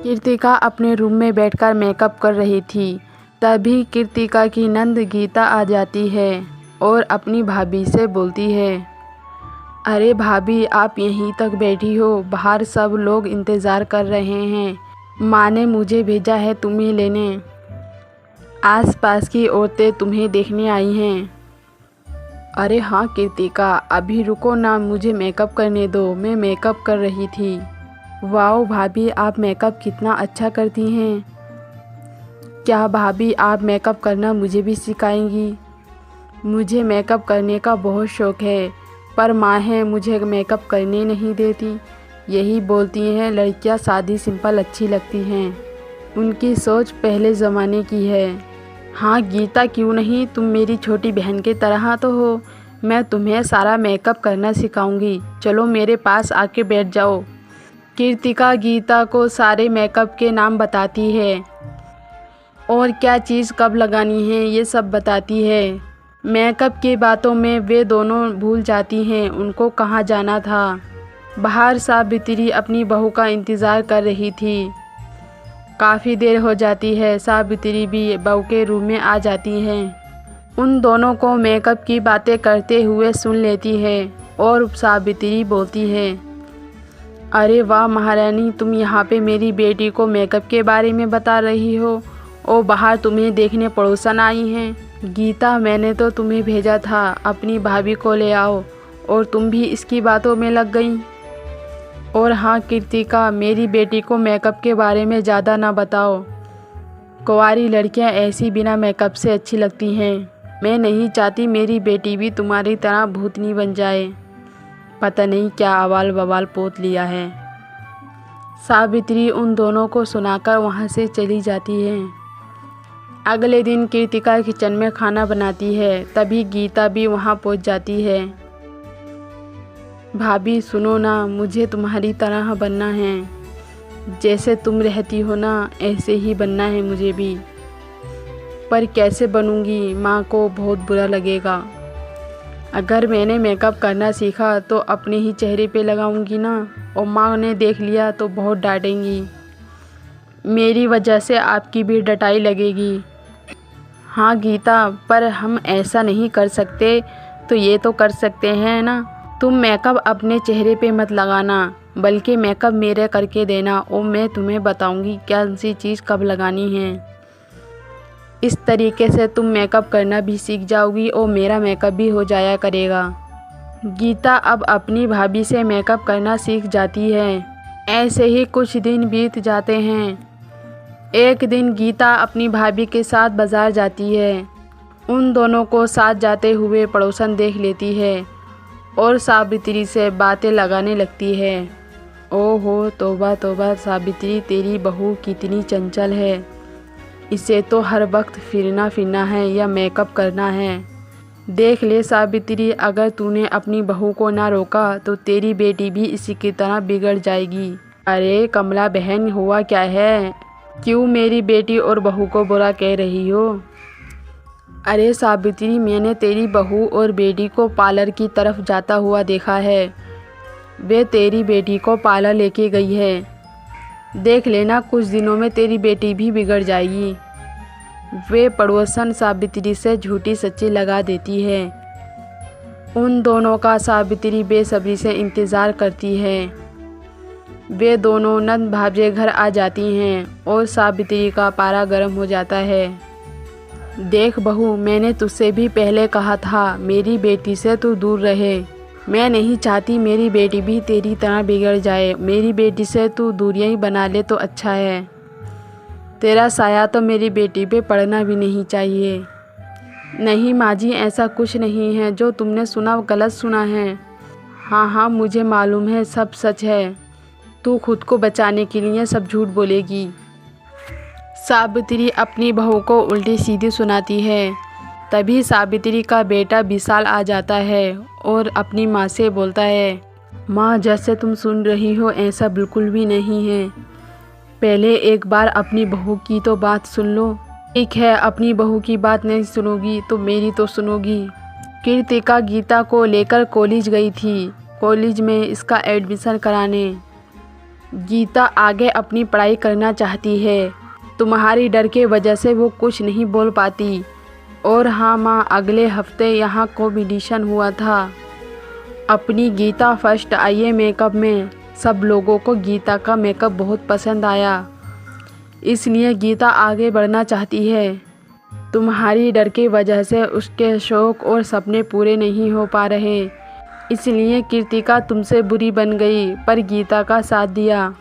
कृतिका अपने रूम में बैठकर मेकअप कर रही थी। तभी कृतिका की नंद गीता आ जाती है और अपनी भाभी से बोलती है, अरे भाभी, आप यहीं तक बैठी हो? बाहर सब लोग इंतज़ार कर रहे हैं। माँ ने मुझे भेजा है तुम्हें लेने। आसपास की औरतें तुम्हें देखने आई हैं। अरे हाँ कृतिका, अभी रुको ना, मुझे मेकअप करने दो, मैं मेकअप कर रही थी। वाओ भाभी, आप मेकअप कितना अच्छा करती हैं। क्या भाभी आप मेकअप करना मुझे भी सिखाएंगी? मुझे मेकअप करने का बहुत शौक़ है, पर माँ है मुझे मेकअप करने नहीं देती। यही बोलती हैं लड़कियाँ सादी सिंपल अच्छी लगती हैं। उनकी सोच पहले ज़माने की है। हाँ गीता, क्यों नहीं, तुम मेरी छोटी बहन की तरह तो हो। मैं तुम्हें सारा मेकअप करना सिखाऊंगी। चलो मेरे पास आके बैठ जाओ। कृतिका गीता को सारे मेकअप के नाम बताती है और क्या चीज़ कब लगानी है ये सब बताती है। मेकअप की बातों में वे दोनों भूल जाती हैं उनको कहाँ जाना था। बाहर सावित्री अपनी बहू का इंतज़ार कर रही थी। काफ़ी देर हो जाती है। सावित्री भी बहू के रूम में आ जाती हैं। उन दोनों को मेकअप की बातें करते हुए सुन लेती है और सावित्री बोलती है, अरे वाह महारानी, तुम यहाँ पे मेरी बेटी को मेकअप के बारे में बता रही हो और बाहर तुम्हें देखने पड़ोसन आई हैं। गीता, मैंने तो तुम्हें भेजा था अपनी भाभी को ले आओ और तुम भी इसकी बातों में लग गई। और हाँ कृतिका, मेरी बेटी को मेकअप के बारे में ज़्यादा ना बताओ। कुंवारी लड़कियाँ ऐसी बिना मेकअप से अच्छी लगती हैं। मैं नहीं चाहती मेरी बेटी भी तुम्हारी तरह भूतनी बन जाए। पता नहीं क्या अवाल बवाल पोत लिया है। सावित्री उन दोनों को सुनाकर वहाँ से चली जाती है। अगले दिन कृतिका किचन में खाना बनाती है। तभी गीता भी वहाँ पहुँच जाती है। भाभी सुनो ना, मुझे तुम्हारी तरह बनना है। जैसे तुम रहती हो ना, ऐसे ही बनना है मुझे भी। पर कैसे बनूंगी? माँ को बहुत बुरा लगेगा। अगर मैंने मेकअप करना सीखा तो अपने ही चेहरे पे लगाऊंगी ना, और माँ ने देख लिया तो बहुत डांटेंगी। मेरी वजह से आपकी भी डटाई लगेगी। हाँ गीता, पर हम ऐसा नहीं कर सकते तो ये तो कर सकते हैं ना। तुम मेकअप अपने चेहरे पे मत लगाना, बल्कि मेकअप मेरे करके देना और मैं तुम्हें बताऊंगी कौन सी चीज़ कब लगानी है। इस तरीके से तुम मेकअप करना भी सीख जाओगी और मेरा मेकअप भी हो जाया करेगा। गीता अब अपनी भाभी से मेकअप करना सीख जाती है। ऐसे ही कुछ दिन बीत जाते हैं। एक दिन गीता अपनी भाभी के साथ बाज़ार जाती है। उन दोनों को साथ जाते हुए पड़ोसन देख लेती है और सावित्री से बातें लगाने लगती है। ओहो तौबा तौबा, सावित्री तेरी बहू कितनी चंचल है। इसे तो हर वक्त फिरना है या मेकअप करना है। देख ले सावित्री, अगर तूने अपनी बहू को ना रोका तो तेरी बेटी भी इसी की तरह बिगड़ जाएगी। अरे कमला बहन, हुआ क्या है? क्यों मेरी बेटी और बहू को बुरा कह रही हो? अरे सावित्री, मैंने तेरी बहू और बेटी को पार्लर की तरफ जाता हुआ देखा है। वे तेरी बेटी को पार्लर लेके गई है। देख लेना, कुछ दिनों में तेरी बेटी भी बिगड़ जाएगी। वे पड़ोसन सावित्री से झूठी सच्ची लगा देती है। उन दोनों का सावित्री बेसब्री से इंतज़ार करती है। वे दोनों नंद भाभी घर आ जाती हैं और सावित्री का पारा गर्म हो जाता है। देख बहू, मैंने तुझसे भी पहले कहा था मेरी बेटी से तू दूर रहे। मैं नहीं चाहती मेरी बेटी भी तेरी तरह बिगड़ जाए। मेरी बेटी से तू दूरियां ही बना ले तो अच्छा है। तेरा साया तो मेरी बेटी पे पड़ना भी नहीं चाहिए। नहीं माँ जी, ऐसा कुछ नहीं है। जो तुमने सुना वो गलत सुना है। हाँ हाँ, मुझे मालूम है, सब सच है। तू खुद को बचाने के लिए सब झूठ बोलेगी। सावित्री अपनी बहू को उल्टी सीधी सुनाती है। तभी सावित्री का बेटा विशाल आ जाता है और अपनी माँ से बोलता है, माँ जैसे तुम सुन रही हो ऐसा बिल्कुल भी नहीं है। पहले एक बार अपनी बहू की तो बात सुन लो। ठीक है, अपनी बहू की बात नहीं सुनोगी तो मेरी तो सुनोगी। कृतिका गीता को लेकर कॉलेज गई थी। कॉलेज में इसका एडमिशन कराने। गीता आगे अपनी पढ़ाई करना चाहती है। तुम्हारी डर के वजह से वो कुछ नहीं बोल पाती। और हाँ माँ, अगले हफ्ते यहाँ कॉम्पिटिशन हुआ था। अपनी गीता फर्स्ट आई है मेकअप में। सब लोगों को गीता का मेकअप बहुत पसंद आया, इसलिए गीता आगे बढ़ना चाहती है। तुम्हारी डर की वजह से उसके शौक़ और सपने पूरे नहीं हो पा रहे, इसलिए कृतिका तुमसे बुरी बन गई पर गीता का साथ दिया।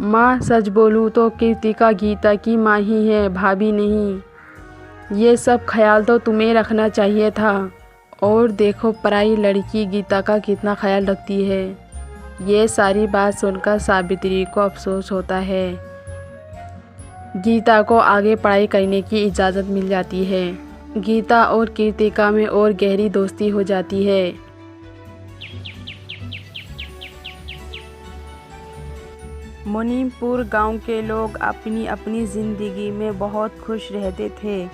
माँ, सच बोलूँ तो कृतिका गीता की माँ ही है, भाभी नहीं। ये सब ख्याल तो तुम्हें रखना चाहिए था। और देखो पराई लड़की गीता का कितना ख्याल रखती है। ये सारी बात सुनकर सावित्री को अफसोस होता है। गीता को आगे पढ़ाई करने की इजाज़त मिल जाती है। गीता और कृतिका में और गहरी दोस्ती हो जाती है। मुनीमपुर गांव के लोग अपनी अपनी ज़िंदगी में बहुत खुश रहते थे।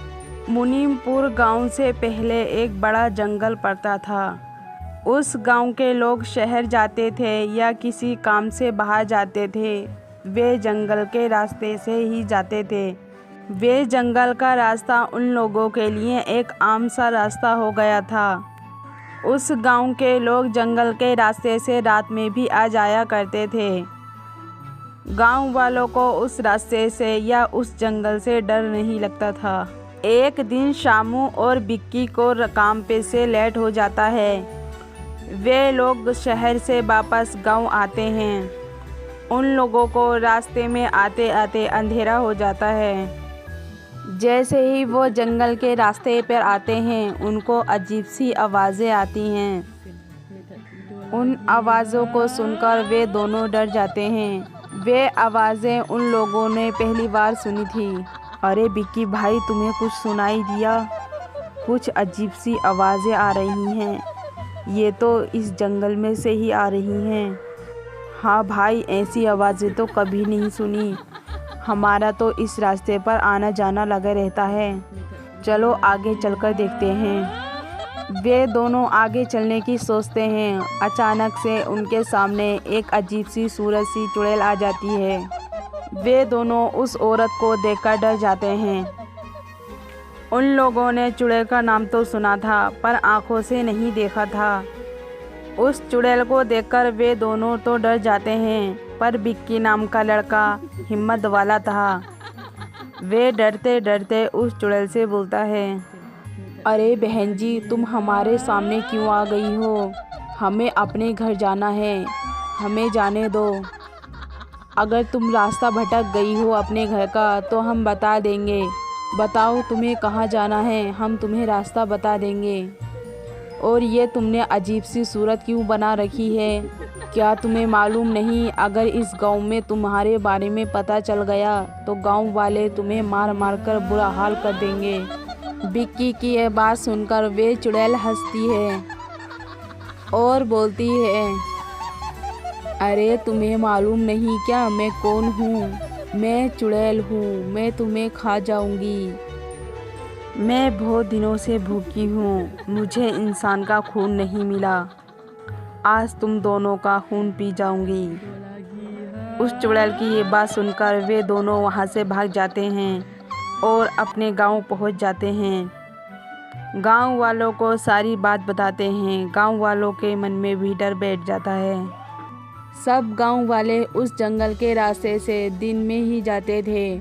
मुनीमपुर गांव से पहले एक बड़ा जंगल पड़ता था। उस गांव के लोग शहर जाते थे या किसी काम से बाहर जाते थे, वे जंगल के रास्ते से ही जाते थे। वे जंगल का रास्ता उन लोगों के लिए एक आम सा रास्ता हो गया था। उस गांव के लोग जंगल के रास्ते से रात में भी आ जाया करते थे। गांव वालों को उस रास्ते से या उस जंगल से डर नहीं लगता था। एक दिन शामू और बिक्की को काम पे से लेट हो जाता है। वे लोग शहर से वापस गांव आते हैं। उन लोगों को रास्ते में आते आते अंधेरा हो जाता है। जैसे ही वो जंगल के रास्ते पर आते हैं, उनको अजीब सी आवाज़ें आती हैं। उन आवाज़ों को सुनकर वे दोनों डर जाते हैं। वे आवाज़ें उन लोगों ने पहली बार सुनी थी। अरे बिक्की भाई, तुम्हें कुछ सुनाई दिया? कुछ अजीब सी आवाज़ें आ रही हैं। ये तो इस जंगल में से ही आ रही हैं। हाँ भाई, ऐसी आवाज़ें तो कभी नहीं सुनी। हमारा तो इस रास्ते पर आना जाना लगा रहता है। चलो आगे चलकर देखते हैं। वे दोनों आगे चलने की सोचते हैं। अचानक से उनके सामने एक अजीब सी सूरज सी चुड़ैल आ जाती है। वे दोनों उस औरत को देखकर डर जाते हैं। उन लोगों ने चुड़ैल का नाम तो सुना था पर आंखों से नहीं देखा था। उस चुड़ैल को देखकर वे दोनों तो डर जाते हैं, पर बिक्की नाम का लड़का हिम्मत वाला था। वे डरते डरते उस चुड़ैल से बोलता है, अरे बहन जी, तुम हमारे सामने क्यों आ गई हो? हमें अपने घर जाना है, हमें जाने दो। अगर तुम रास्ता भटक गई हो अपने घर का तो हम बता देंगे। बताओ तुम्हें कहाँ जाना है, हम तुम्हें रास्ता बता देंगे। और ये तुमने अजीब सी सूरत क्यों बना रखी है? क्या तुम्हें मालूम नहीं, अगर इस गांव में तुम्हारे बारे में पता चल गया तो गांव वाले तुम्हें मार मार कर बुरा हाल कर देंगे। बिक्की की यह बात सुनकर वे चुड़ैल हंसती है और बोलती है, अरे तुम्हें मालूम नहीं क्या मैं कौन हूँ? मैं चुड़ैल हूँ, मैं तुम्हें खा जाऊँगी। मैं बहुत दिनों से भूखी हूँ, मुझे इंसान का खून नहीं मिला। आज तुम दोनों का खून पी जाऊँगी। उस चुड़ैल की ये बात सुनकर वे दोनों वहाँ से भाग जाते हैं और अपने गांव पहुँच जाते हैं। गांव वालों को सारी बात बताते हैं। गांव वालों के मन में भी डर बैठ जाता है। सब गांव वाले उस जंगल के रास्ते से दिन में ही जाते थे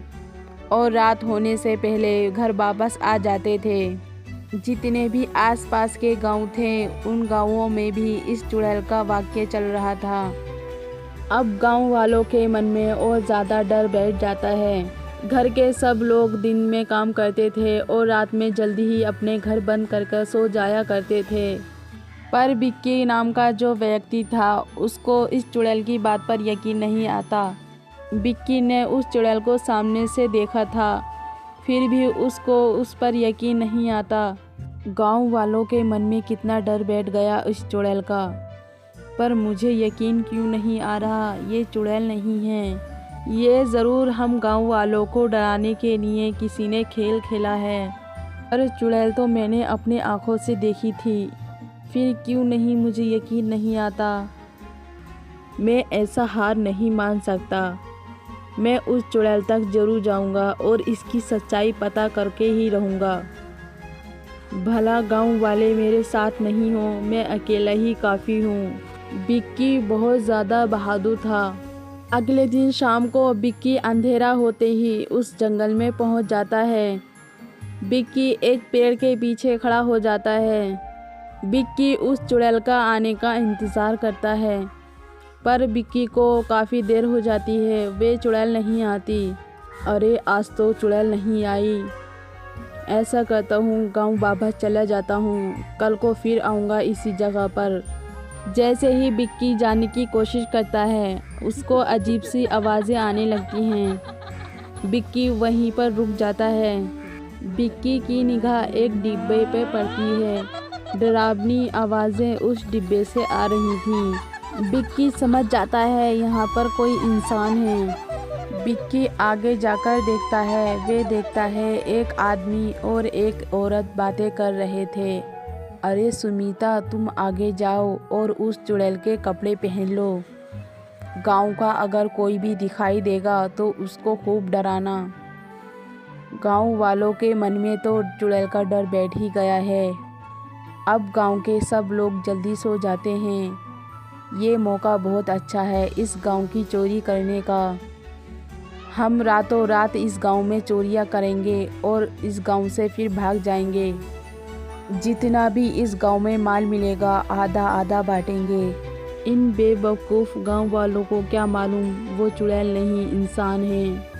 और रात होने से पहले घर वापस आ जाते थे। जितने भी आसपास के गांव थे, उन गांवों में भी इस चुड़ैल का वाक़या चल रहा था। अब गांव वालों के मन में और ज़्यादा डर बैठ जाता है। घर के सब लोग दिन में काम करते थे और रात में जल्दी ही अपने घर बंद कर सो जाया करते थे। पर बिक्की नाम का जो व्यक्ति था, उसको इस चुड़ैल की बात पर यकीन नहीं आता। बिक्की ने उस चुड़ैल को सामने से देखा था, फिर भी उसको उस पर यकीन नहीं आता। गांव वालों के मन में कितना डर बैठ गया इस चुड़ैल का। पर मुझे यकीन क्यों नहीं आ रहा, ये चुड़ैल नहीं है। ये ज़रूर हम गांव वालों को डराने के लिए किसी ने खेल खेला है। पर चुड़ैल तो मैंने अपने आँखों से देखी थी, फिर क्यों नहीं मुझे यकीन नहीं आता। मैं ऐसा हार नहीं मान सकता। मैं उस चुड़ैल तक जरूर जाऊंगा और इसकी सच्चाई पता करके ही रहूंगा। भला गांव वाले मेरे साथ नहीं हो, मैं अकेला ही काफ़ी हूँ। बिक्की बहुत ज़्यादा बहादुर था। अगले दिन शाम को बिक्की अंधेरा होते ही उस जंगल में पहुँच जाता है। बिक्की एक पेड़ के पीछे खड़ा हो जाता है। बिक्की उस चुड़ैल का आने का इंतज़ार करता है, पर बिक्की को काफ़ी देर हो जाती है। वे चुड़ैल नहीं आती। अरे आज तो चुड़ैल नहीं आई। ऐसा करता हूँ, गांव वापस चला जाता हूँ, कल को फिर आऊँगा इसी जगह पर। जैसे ही बिक्की जाने की कोशिश करता है, उसको अजीब सी आवाज़ें आने लगती हैं। बिक्की वहीं पर रुक जाता है। बिक्की की निगाह एक डिब्बे पे पड़ती है। डरावनी आवाज़ें उस डिब्बे से आ रही थीं। बिक्की समझ जाता है यहाँ पर कोई इंसान है। बिक्की आगे जाकर देखता है। वे देखता है एक आदमी और एक औरत बातें कर रहे थे। अरे सुमिता, तुम आगे जाओ और उस चुड़ैल के कपड़े पहन लो। गांव का अगर कोई भी दिखाई देगा तो उसको खूब डराना। गांव वालों के मन में तो चुड़ैल का डर बैठ ही गया है। अब गांव के सब लोग जल्दी सो जाते हैं। ये मौका बहुत अच्छा है इस गांव की चोरी करने का। हम रातों रात इस गांव में चोरियां करेंगे और इस गांव से फिर भाग जाएंगे। जितना भी इस गांव में माल मिलेगा आधा आधा बांटेंगे। इन बेवकूफ़ गांव वालों को क्या मालूम वो चुड़ैल नहीं इंसान है।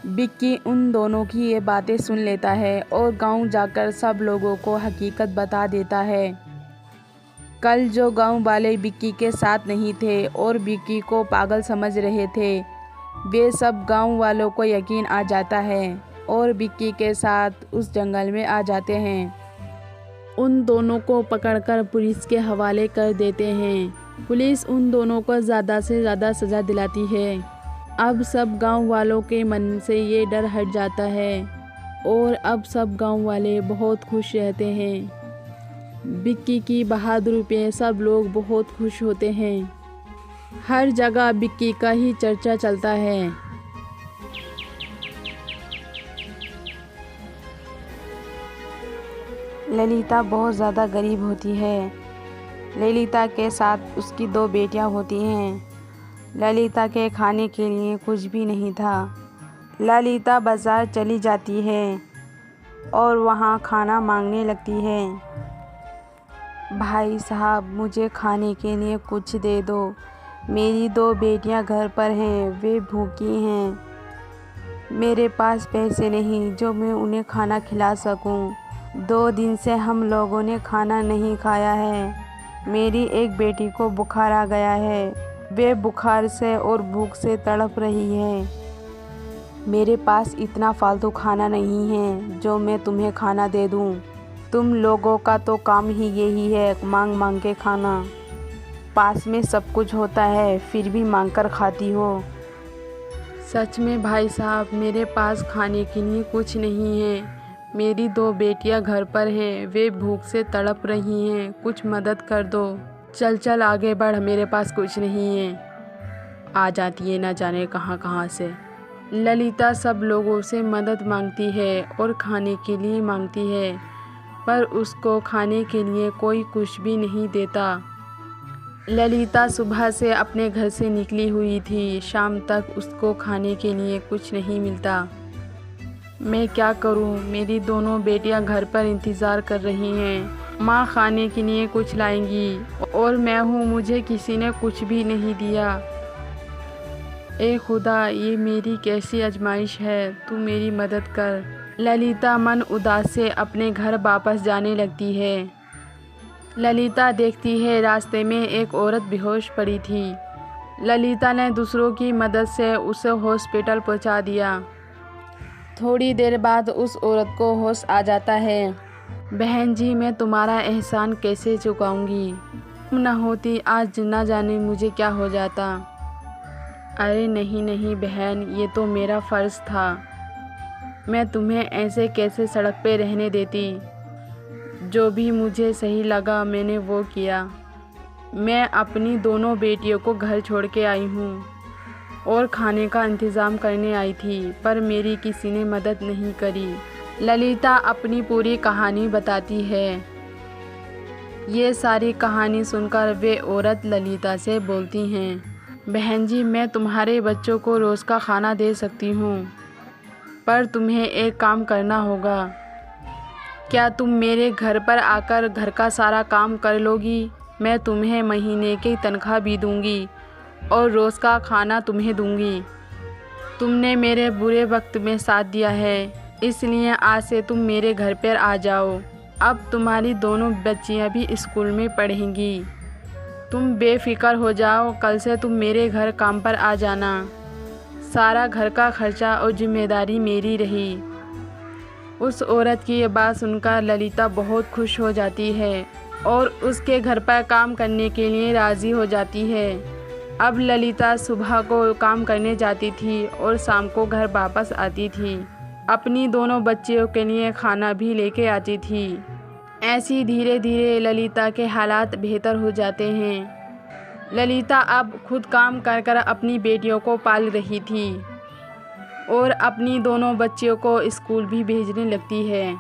बिक्की उन दोनों की ये बातें सुन लेता है और गांव जाकर सब लोगों को हकीकत बता देता है। कल जो गांव वाले बिक्की के साथ नहीं थे और बिक्की को पागल समझ रहे थे, वे सब गांव वालों को यकीन आ जाता है और बिक्की के साथ उस जंगल में आ जाते हैं। उन दोनों को पकड़कर पुलिस के हवाले कर देते हैं। पुलिस उन दोनों को ज़्यादा से ज़्यादा सज़ा दिलाती है। अब सब गांव वालों के मन से ये डर हट जाता है और अब सब गांव वाले बहुत खुश रहते हैं। बिक्की की बहादुरी पे सब लोग बहुत खुश होते हैं। हर जगह बिक्की का ही चर्चा चलता है। ललिता बहुत ज़्यादा गरीब होती है। ललिता के साथ उसकी 2 बेटियां होती हैं। ललिता के खाने के लिए कुछ भी नहीं था। ललिता बाज़ार चली जाती है और वहाँ खाना मांगने लगती है। भाई साहब, मुझे खाने के लिए कुछ दे दो। मेरी 2 बेटियां घर पर हैं, वे भूखी हैं। मेरे पास पैसे नहीं जो मैं उन्हें खाना खिला सकूं। 2 दिन से हम लोगों ने खाना नहीं खाया है। मेरी एक बेटी को बुखार आ गया है। वे बुखार से और भूख से तड़प रही है। मेरे पास इतना फालतू खाना नहीं है जो मैं तुम्हें खाना दे दूं। तुम लोगों का तो काम ही यही है, मांग मांग के खाना। पास में सब कुछ होता है फिर भी मांग कर खाती हो। सच में भाई साहब, मेरे पास खाने के लिए कुछ नहीं है। मेरी 2 बेटियां घर पर हैं, वे भूख से तड़प रही हैं, कुछ मदद कर दो। चल चल आगे बढ़, मेरे पास कुछ नहीं है। आ जाती है ना जाने कहाँ कहाँ से। ललिता सब लोगों से मदद मांगती है और खाने के लिए मांगती है, पर उसको खाने के लिए कोई कुछ भी नहीं देता। ललिता सुबह से अपने घर से निकली हुई थी, शाम तक उसको खाने के लिए कुछ नहीं मिलता। मैं क्या करूं? मेरी दोनों बेटियां घर पर इंतज़ार कर रही हैं। माँ खाने के लिए कुछ लाएंगी और मैं हूँ, मुझे किसी ने कुछ भी नहीं दिया। ए खुदा, ये मेरी कैसी आजमाइश है, तू मेरी मदद कर। ललिता मन उदास से अपने घर वापस जाने लगती है। ललिता देखती है रास्ते में एक औरत बेहोश पड़ी थी। ललिता ने दूसरों की मदद से उसे हॉस्पिटल पहुंचा दिया। थोड़ी देर बाद उस औरत को होश आ जाता है। बहन जी, मैं तुम्हारा एहसान कैसे चुकाऊंगी? तुम न होती आज न जाने मुझे क्या हो जाता। अरे नहीं नहीं बहन, ये तो मेरा फ़र्ज़ था। मैं तुम्हें ऐसे कैसे सड़क पे रहने देती। जो भी मुझे सही लगा मैंने वो किया। मैं अपनी दोनों बेटियों को घर छोड़ के आई हूँ और खाने का इंतज़ाम करने आई थी, पर मेरी किसी ने मदद नहीं करी। ललिता अपनी पूरी कहानी बताती है। ये सारी कहानी सुनकर वे औरत ललिता से बोलती हैं, बहन जी, मैं तुम्हारे बच्चों को रोज़ का खाना दे सकती हूँ, पर तुम्हें एक काम करना होगा। क्या तुम मेरे घर पर आकर घर का सारा काम कर लोगी? मैं तुम्हें महीने की तनख्वाह भी दूंगी और रोज़ का खाना तुम्हें दूंगी। तुमने मेरे बुरे वक्त में साथ दिया है, इसलिए आज से तुम मेरे घर पर आ जाओ। अब तुम्हारी दोनों बच्चियां भी स्कूल में पढ़ेंगी। तुम बेफिक्र हो जाओ, कल से तुम मेरे घर काम पर आ जाना। सारा घर का खर्चा और जिम्मेदारी मेरी रही। उस औरत की ये बात सुनकर ललिता बहुत खुश हो जाती है और उसके घर पर काम करने के लिए राज़ी हो जाती है। अब ललिता सुबह को काम करने जाती थी और शाम को घर वापस आती थी। अपनी दोनों बच्चियों के लिए खाना भी लेके आती थी। ऐसी धीरे धीरे ललिता के हालात बेहतर हो जाते हैं। ललिता अब खुद काम कर कर अपनी बेटियों को पाल रही थी और अपनी दोनों बच्चियों को स्कूल भी भेजने लगती है।